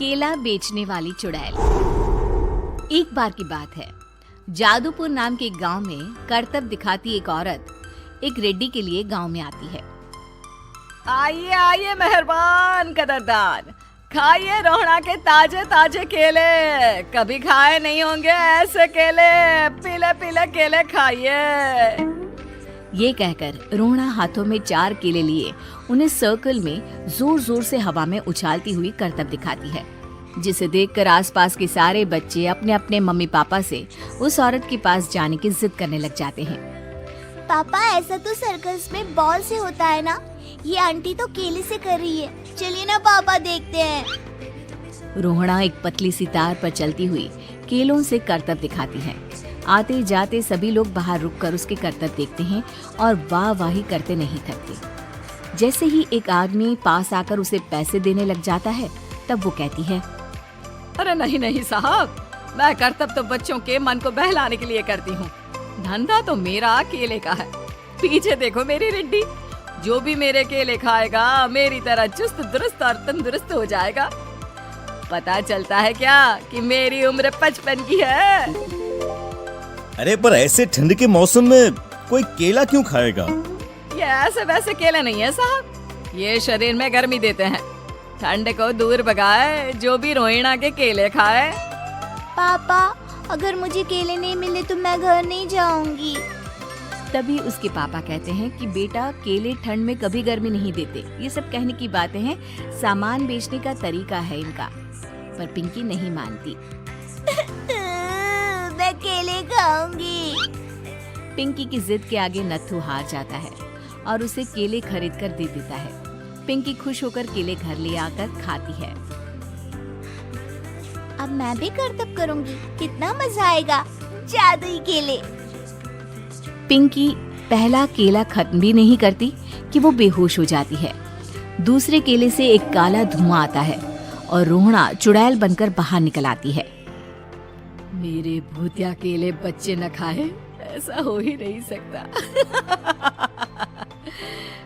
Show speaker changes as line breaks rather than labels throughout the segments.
केला बेचने वाली चुड़ैल। एक बार की बात है, जादूपुर नाम के एक गांव में करतब दिखाती एक औरत एक रेड्डी के लिए गांव में आती है।
आइए आइए मेहरबान कदरदान, खाइए रोहड़ा के ताजे ताजे केले। कभी खाए नहीं होंगे ऐसे केले, पीले पीले केले खाइए।
ये कहकर रोहड़ा हाथों में 4 केले लिए उन्हें सर्कल में जोर जोर से हवा में उछालती हुई करतब दिखाती है, जिसे देखकर आसपास के सारे बच्चे अपने अपने मम्मी पापा से उस औरत के पास जाने की जिद करने लग जाते हैं।
पापा, ऐसा तो सर्कस में बॉल से होता है ना, ये आंटी तो केले से कर रही है। चलिए ना पापा, देखते हैं।
रोहड़ा एक पतली सी तार पर चलती हुई केलों से करतब दिखाती है। आते जाते सभी लोग बाहर रुककर उसके करतब देखते हैं और वाह वाही करते नहीं थकते। जैसे ही एक आदमी पास आकर उसे पैसे देने लग जाता है, तब वो कहती है,
अरे नहीं नहीं साहब, मैं करतब तो बच्चों के मन को बहलाने के लिए करती हूँ। धंधा तो मेरा केले का है। पीछे देखो मेरी रेड्डी, जो भी मेरे केले खाएगा मेरी तरह चुस्त दुरुस्त और तंदुरुस्त हो जाएगा। पता चलता है क्या कि मेरी उम्र 55 की है।
अरे पर ऐसे ठंड के मौसम में कोई केला क्यों खाएगा?
ये ऐसे वैसे केले नहीं है साहब, ये शरीर में गर्मी देते हैं। ठंड को दूर भगाए जो भी रोहिणा के केले खाए।
पापा, अगर मुझे केले नहीं मिले तो मैं घर नहीं जाऊंगी।
तभी उसके पापा कहते हैं कि बेटा, केले ठंड में कभी गर्मी नहीं देते। ये सब कहने की बातें हैं, सामान बेचने का तरीका है इनका। पर पिंकी नहीं मानती।
मैं केले खाऊंगी।
पिंकी की जिद के आगे नत्थू हार जाता है और उसे केले खरीद कर दे देता है। पिंकी खुश होकर केले घर ले आकर खाती है।
अब मैं भी करतब करूंगी, कितना मजा आएगा। जादुई केले।
पिंकी पहला केला खत्म भी नहीं करती कि वो बेहोश हो जाती है। दूसरे केले से एक काला धुआं आता है और रोहड़ा चुड़ैल बनकर बाहर निकल आती है।
मेरे भूतिया केले बच्चे न खाए, ऐसा हो ही नहीं सकता।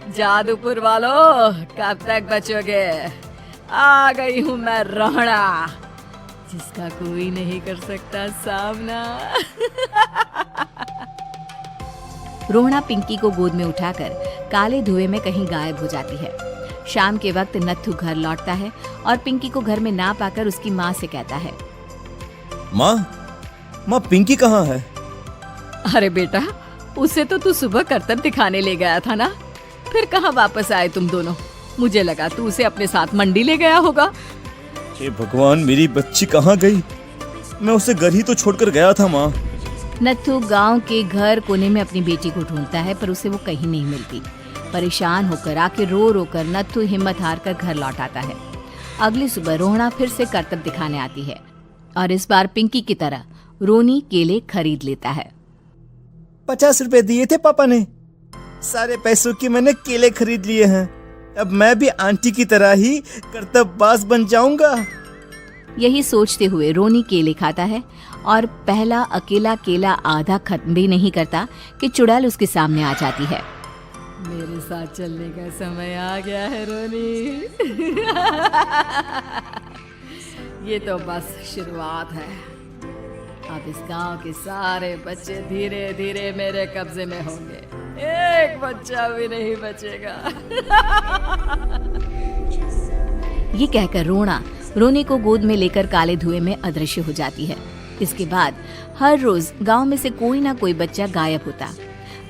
जादूपुर वालों, कब तक बचोगे? आ गई हूँ मैं रोहड़ा, जिसका कोई नहीं कर सकता सामना।
रोहड़ा पिंकी को गोद में उठाकर काले धुएं में कहीं गायब हो जाती है। शाम के वक्त नत्थू घर लौटता है और पिंकी को घर में ना पाकर उसकी माँ से कहता है,
माँ पिंकी कहाँ है?
अरे बेटा, उसे तो तू सुबह करतब दिखाने ले गया था ना, फिर कहाँ वापस आए तुम दोनों? मुझे लगा तू उसे अपने साथ मंडी ले गया होगा।
हे भगवान, मेरी बच्ची कहाँ गई? मैं उसे घर ही तो छोड़कर गया था माँ।
नत्थू गांव के घर कोने में अपनी बेटी को ढूंढता है, पर उसे वो कहीं नहीं मिलती। परेशान होकर आके रो रो कर नत्थू हिम्मत हार कर घर लौट आता है। अगली सुबह रोहड़ा फिर से करतब दिखाने आती है और इस बार पिंकी की तरह रोनी केले खरीद लेता है।
50 रुपए दिए थे पापा ने, सारे पैसों की मैंने केले खरीद लिए हैं। अब मैं भी आंटी की तरह ही करतबबाज बन जाऊंगा।
यही सोचते हुए रोनी केले खाता है और पहला अकेला केला आधा खत्म भी नहीं करता कि चुड़ैल उसके सामने आ जाती है।
मेरे साथ चलने का समय आ गया है रोनी। ये तो बस शुरुआत है। अब इस गांव के सारे बच्चे धीरे धीरे मेरे कब्जे में होंगे, एक बच्चा भी नहीं बचेगा।
ये कहकर रोना रोनी को गोद में लेकर काले धुएं में अदृश्य हो जाती है। इसके बाद हर रोज गांव में से कोई ना कोई बच्चा गायब होता,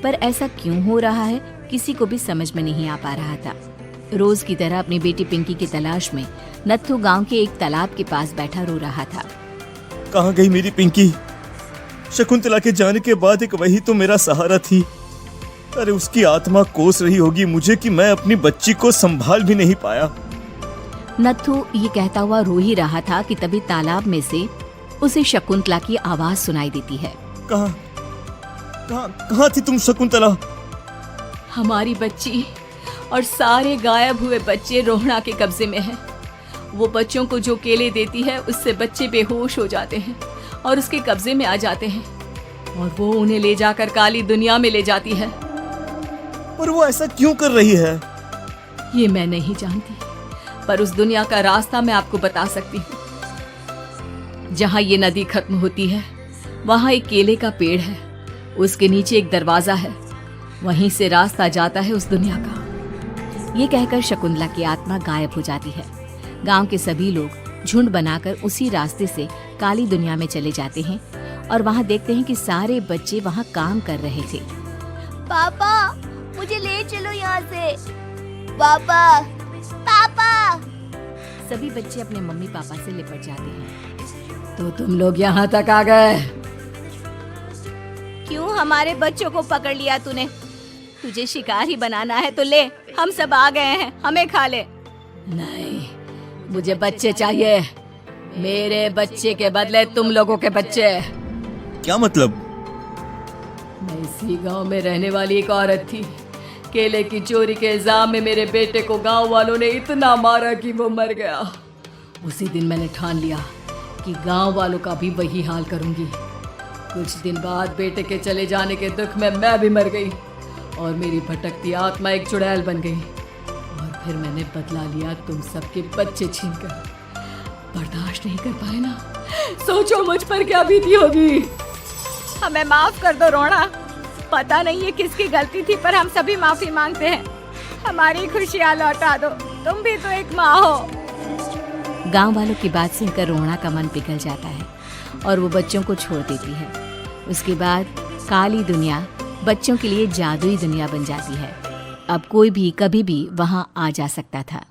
पर ऐसा क्यों हो रहा है किसी को भी समझ में नहीं आ पा रहा था। रोज की तरह अपनी बेटी पिंकी की तलाश में नत्थू गांव के एक तालाब के पास बैठा रो रहा था।
कहाँ गई मेरी पिंकी? शकुंतला के जाने के बाद एक वही तो मेरा सहारा थी। अरे उसकी आत्मा कोस रही होगी मुझे कि मैं अपनी बच्ची को संभाल भी नहीं पाया।
नत्थू ये कहता हुआ रो ही रहा था कि तभी तालाब में से उसे शकुंतला की आवाज सुनाई देती है।
कहाँ थी तुम शकुंतला?
हमारी बच्ची और सारे गायब हुए बच्चे रोहड़ा के कब्जे में हैं। वो बच्चों को जो केले देती है उससे बच्चे बेहोश हो जाते हैं और उसके कब्जे में आ जाते हैं और वो उन्हें ले जाकर काली दुनिया में ले जाती है।
पर वो ऐसा क्यों कर रही है?
ये मैं नहीं जानती, पर उस दुनिया का रास्ता मैं आपको बता सकती हूँ। जहाँ ये नदी खत्म होती है वहाँ एक केले का पेड़ है, उसके नीचे एक दरवाजा है, वहीं से रास्ता जाता है उस दुनिया का।
ये कहकर शकुंतला की आत्मा गायब हो जाती है। गांव के सभी लोग झुंड बनाकर उसी रास्ते से काली दुनिया में चले जाते हैं और वहाँ देखते हैं कि सारे बच्चे वहाँ काम कर रहे थे।
पापा मुझे ले चलो यहाँ से। पापा पापा।
सभी बच्चे अपने मम्मी पापा से लिपट जाते हैं।
तो तुम लोग यहाँ तक आ गए?
क्यों हमारे बच्चों को पकड़ लिया तूने? तुझे शिकार ही बनाना है तो ले, हम सब आ गए हैं, हमें खा ले।
नहीं, मुझे बच्चे चाहिए, मेरे बच्चे के बदले तुम लोगों के बच्चे।
क्या मतलब?
मैं इसी गांव में रहने वाली एक औरत थी। केले की चोरी के इल्जाम में मेरे बेटे को गांव वालों ने इतना मारा कि वो मर गया। उसी दिन मैंने ठान लिया कि गांव वालों का भी वही हाल करूंगी। कुछ दिन बाद बेटे के चले जाने के दुख में मैं भी मर गई और मेरी भटकती आत्मा एक चुड़ैल बन गई। और फिर मैंने बदला लिया तुम सबके बच्चे छीनकर। बर्दाश्त नहीं कर पाए ना, सोचो मुझ पर क्या बीती होगी।
हमें माफ कर दो रोना, पता नहीं है किसकी गलती थी पर हम सभी माफी मांगते हैं। हमारी खुशियाँ लौटा दो, तुम भी तो एक माँ हो। गांव वालों की बात सुनकर रोना का मन पिघल जाता है और वो बच्चों को छोड़ देती है। उसके बाद काली दुनिया बच्चों के लिए जादुई दुनिया बन जाती है। अब कोई भी कभी भी वहां आ जा सकता था।